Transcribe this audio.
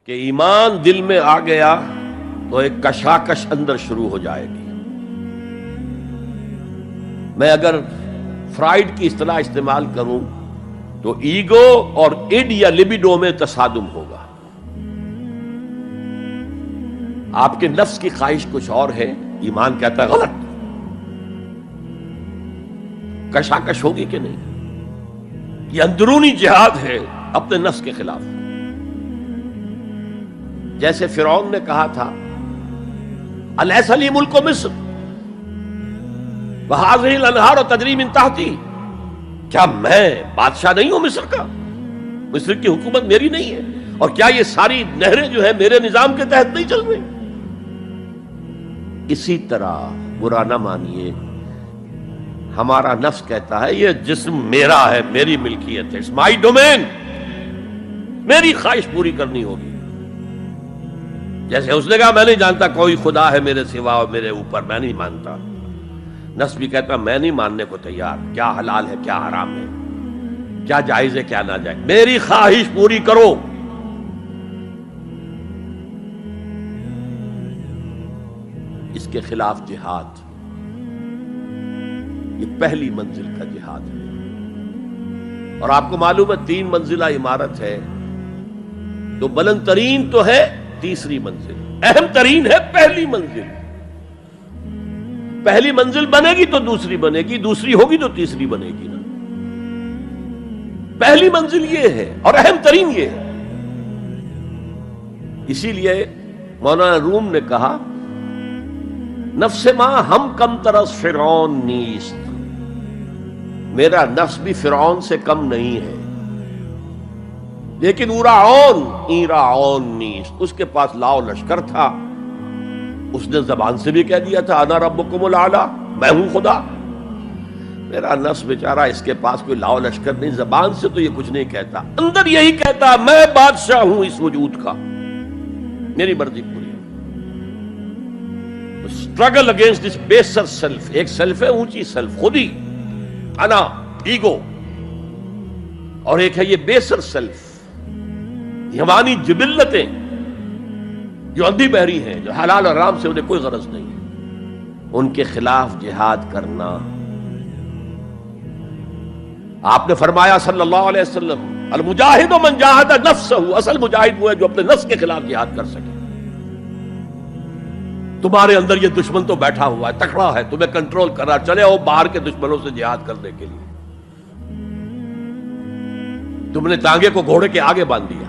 کہ ایمان دل میں آ گیا تو ایک کشاکش اندر شروع ہو جائے گی۔ میں اگر فرائیڈ کی اصطلاح استعمال کروں تو ایگو اور اڈ یا لبیڈو میں تصادم ہوگا۔ آپ کے نفس کی خواہش کچھ اور ہے، ایمان کہتا ہے غلط۔ کشاکش ہوگی کہ نہیں؟ یہ اندرونی جہاد ہے اپنے نفس کے خلاف۔ جیسے فرعون نے کہا تھا الیس لی ملک مصر وہذہ الانہار تجری من تحتی، کیا میں بادشاہ نہیں ہوں مصر کا؟ مصر کی حکومت میری نہیں ہے؟ اور کیا یہ ساری نہریں جو ہے میرے نظام کے تحت نہیں چل رہی؟ اسی طرح برا نہ مانیے، ہمارا نفس کہتا ہے یہ جسم میرا ہے، میری ملکیت ہے، اٹس مائی ڈومین، میری خواہش پوری کرنی ہوگی۔ جیسے اس نے کہا میں نہیں جانتا کوئی خدا ہے میرے سوا اور میرے اوپر، میں نہیں مانتا۔ نفس بھی کہتا میں نہیں ماننے کو تیار، کیا حلال ہے کیا حرام ہے، کیا جائز ہے کیا ناجائز، میری خواہش پوری کرو۔ اس کے خلاف جہاد، یہ پہلی منزل کا جہاد ہے۔ اور آپ کو معلوم ہے 3 منزلہ عمارت ہے، تو بلند ترین تو ہے تیسری منزل، اہم ترین ہے پہلی منزل۔ پہلی منزل بنے گی تو دوسری بنے گی، دوسری ہوگی تو تیسری بنے گی نا۔ پہلی منزل یہ ہے اور اہم ترین یہ ہے۔ اسی لیے مولانا روم نے کہا نفس ماں ہم کم طرز فرعون نیست، میرا نفس بھی فرعون سے کم نہیں ہے، لیکن ایراعون نیست، اس کے پاس لاؤ لشکر تھا، اس نے زبان سے بھی کہہ دیا تھا انا ربکم الاعلی، میں ہوں خدا۔ میرا نفس بیچارہ اس کے پاس کوئی لاؤ لشکر نہیں، زبان سے تو یہ کچھ نہیں کہتا، اندر یہی کہتا میں بادشاہ ہوں اس وجود کا، میری مرضی پوری۔ اسٹرگل اگینسٹ دس بیسر سیلف، ایک سیلف ہے اونچی سیلف، خودی، انا، ایگو، اور ایک ہے یہ بیسر سیلف، ہماری جبلتیں جو اندھی بہری ہیں، جو حلال اور حرام سے انہیں کوئی غرض نہیں ہے، ان کے خلاف جہاد کرنا۔ آپ نے فرمایا صلی اللہ علیہ وسلم المجاہد من جاہد نفسہ، اصل مجاہد وہ ہے جو اپنے نفس کے خلاف جہاد کر سکے۔ تمہارے اندر یہ دشمن تو بیٹھا ہوا ہے، تکڑا ہے، تمہیں کنٹرول کر رہا، چلے آؤ باہر کے دشمنوں سے جہاد کرنے کے لیے۔ تم نے ٹانگے کو گھوڑے کے آگے باندھ دیا،